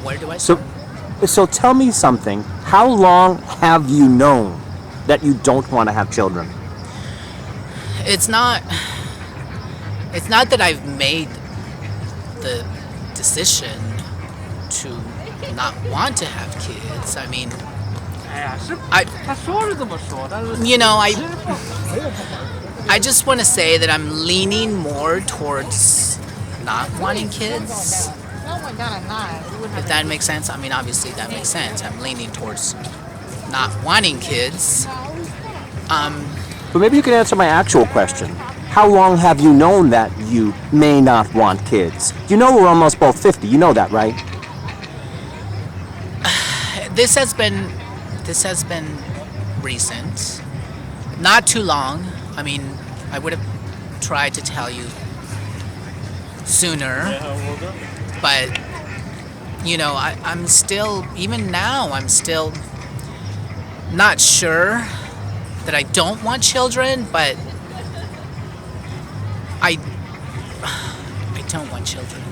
Where do I So, start? so tell me something. How long have you known that you don't want to have children? It's not that I've made the decision to not want to have kids. I mean, I just want to say that I'm leaning more towards not wanting kids. If that makes sense. I mean, obviously that makes sense. I'm leaning towards not wanting kids. But maybe you can answer my actual question. How long have you known that you may not want kids? You know we're almost both 50. You know that, right? This has been recent. Not too long. I mean, I would have tried to tell you sooner. But, I'm still, even now, I'm still not sure that I don't want children, but I don't want children.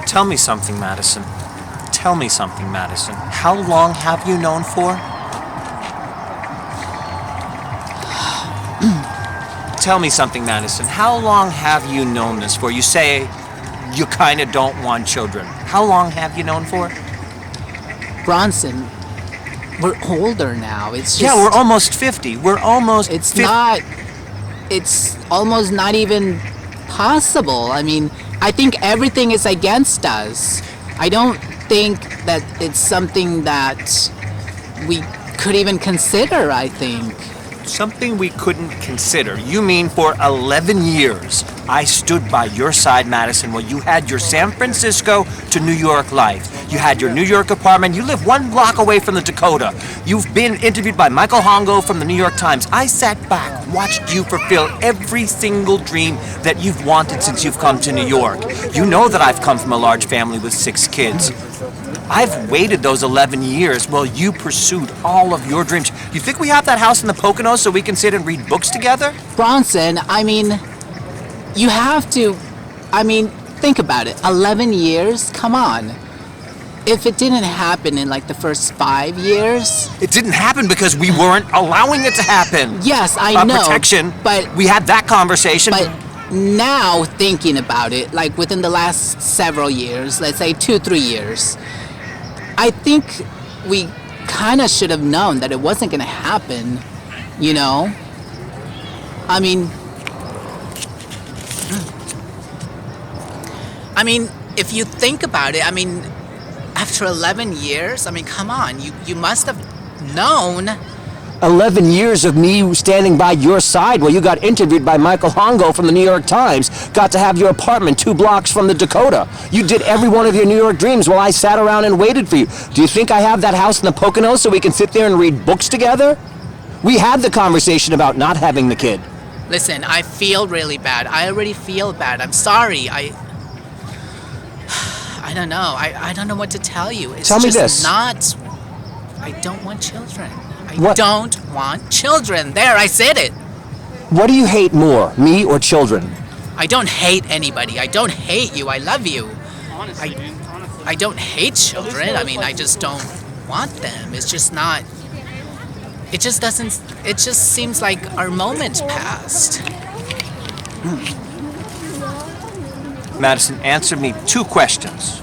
Tell me something, Madison. Tell me something, Madison. How long have you known for? Tell me something, Madison. How long have you known this for? You say you kind of don't want children. How long have you known for? Bronson, we're older now. It's just... Yeah, we're almost 50. We're almost... It's almost not even possible. I mean, I think everything is against us. I don't think that it's something that we could even consider, I think. Something we couldn't consider. You mean for 11 years, I stood by your side, Madison, while you had your San Francisco to New York life. You had your New York apartment. You live 1 block away from the Dakota. You've been interviewed by Michael Hongo from the New York Times. I sat back, watched you fulfill every single dream that you've wanted since you've come to New York. You know that I've come from a large family with 6 kids. I've waited those 11 years while you pursued all of your dreams. You think we have that house in the Poconos so we can sit and read books together? Bronson, I mean, you have to, think about it. 11 years? Come on. If it didn't happen in like the first 5 years... It didn't happen because we weren't allowing it to happen. Yes, I know. Protection, but we had that conversation. But now, thinking about it, like within the last several years, let's say 2-3 years, I think we kind of should have known that it wasn't going to happen, I mean, if you think about it, after 11 years, come on, you must have known. 11 years of me standing by your side while you got interviewed by Michael Hongo from the New York Times, got to have your apartment 2 blocks from the Dakota. You did every one of your New York dreams while I sat around and waited for you. Do you think I have that house in the Poconos so we can sit there and read books together? We had the conversation about not having the kid. Listen, I feel really bad. I already feel bad. I'm sorry. I don't know. I don't know what to tell you. It's tell me just this. I don't want children. I What? don't want children. There, I said it. What do you hate more, me or children? I don't hate anybody. I don't hate you. I love you. Honestly, dude. Honestly. I don't hate children. I just don't want them. It's just not... It just doesn't... It just seems like our moment passed. Madison, answer me 2 questions.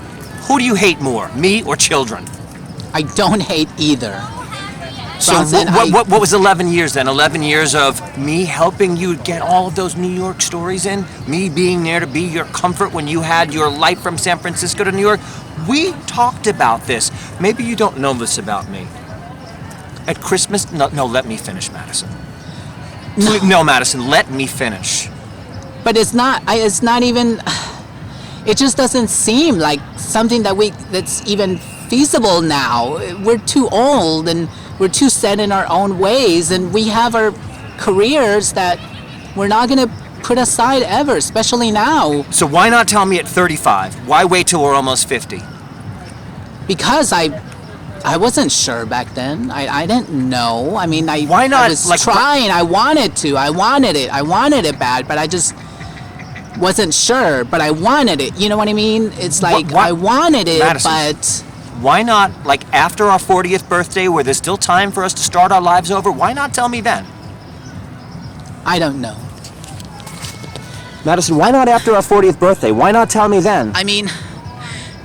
Who do you hate more, me or children? I don't hate either. So Bronson, what was 11 years then? 11 years of me helping you get all of those New York stories in? Me being there to be your comfort when you had your life from San Francisco to New York? We talked about this. Maybe you don't know this about me. At Christmas, no, let me finish, Madison. No, Madison, let me finish. But it's not even... It just doesn't seem like something that's even feasible now. We're too old and we're too set in our own ways, and we have our careers that we're not going to put aside ever, especially now. So why not tell me at 35? Why wait till we're almost 50? Because I wasn't sure back then. I didn't know. Why not, I was trying. I wanted to. I wanted it bad, but I just wasn't sure, but I wanted it. You know what I mean? It's like I wanted it, Madison, but why not, like, after our 40th birthday, where there's still time for us to start our lives over, why not tell me then? I don't know. Madison, why not after our 40th birthday? Why not tell me then? I mean,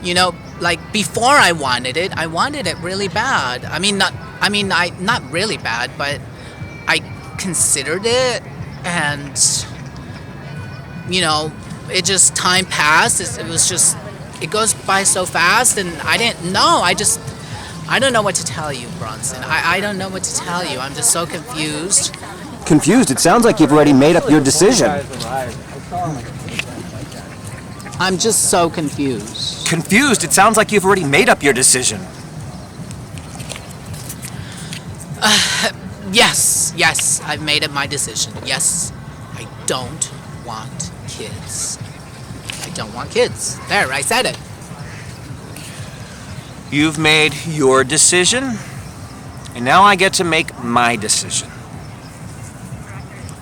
you know, like before I wanted it really bad. Not really bad, but I considered it, and you know, it just, time passed. It was just, it goes by so fast, and I didn't know. I don't know what to tell you, Bronson. I don't know what to tell you. I'm just so confused. Confused? It sounds like you've already made up your decision. I'm just so confused. Confused? It sounds like you've already made up your decision. Yes, I've made up my decision. Yes, I don't want kids. I don't want kids. There, I said it. You've made your decision, and now I get to make my decision.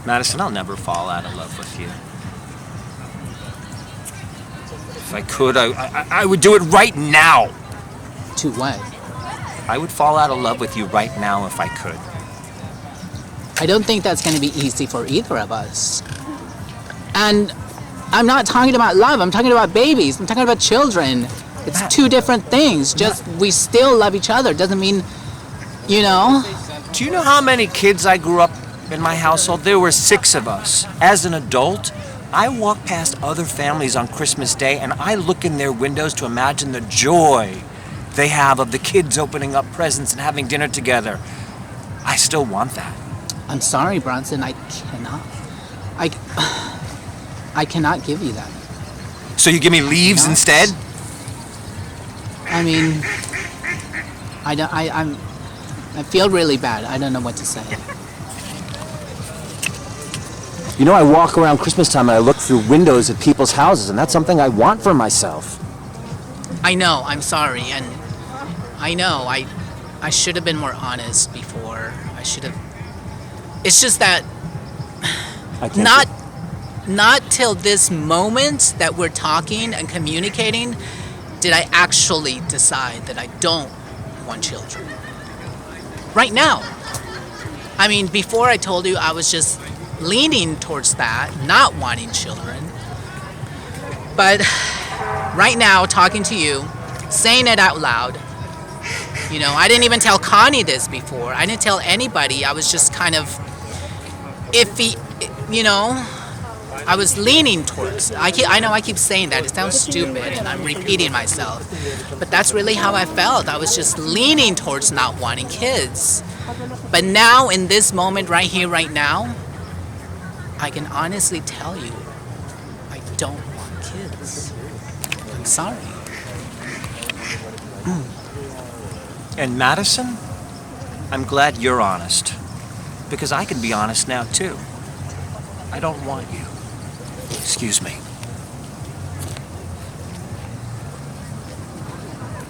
Madison, I'll never fall out of love with you. If I could, I would do it right now. To what? I would fall out of love with you right now if I could. I don't think that's going to be easy for either of us. And I'm not talking about love. I'm talking about babies. I'm talking about children. It's two different things. Just, we still love each other. Doesn't mean, you know. Do you know how many kids I grew up in my household? There were 6 of us. As an adult, I walk past other families on Christmas Day, and I look in their windows to imagine the joy they have of the kids opening up presents and having dinner together. I still want that. I'm sorry, Bronson. I cannot give you that. So you give me leaves instead? I mean, I feel really bad. I don't know what to say. You know, I walk around Christmas time and I look through windows at people's houses, and that's something I want for myself. I know, I'm sorry, and I know, I should have been more honest before. I should have. It's just that not till this moment that we're talking and communicating did I actually decide that I don't want children. Right now. I mean, before I told you, I was just leaning towards that, not wanting children. But right now, talking to you, saying it out loud, you know, I didn't even tell Connie this before. I didn't tell anybody. I was just kind of iffy, you know. I was leaning towards. I know I keep saying that. It sounds stupid, and I'm repeating myself. But that's really how I felt. I was just leaning towards not wanting kids. But now, in this moment, right here, right now, I can honestly tell you, I don't want kids. I'm sorry. And Madison, I'm glad you're honest. Because I can be honest now, too. I don't want you. Excuse me.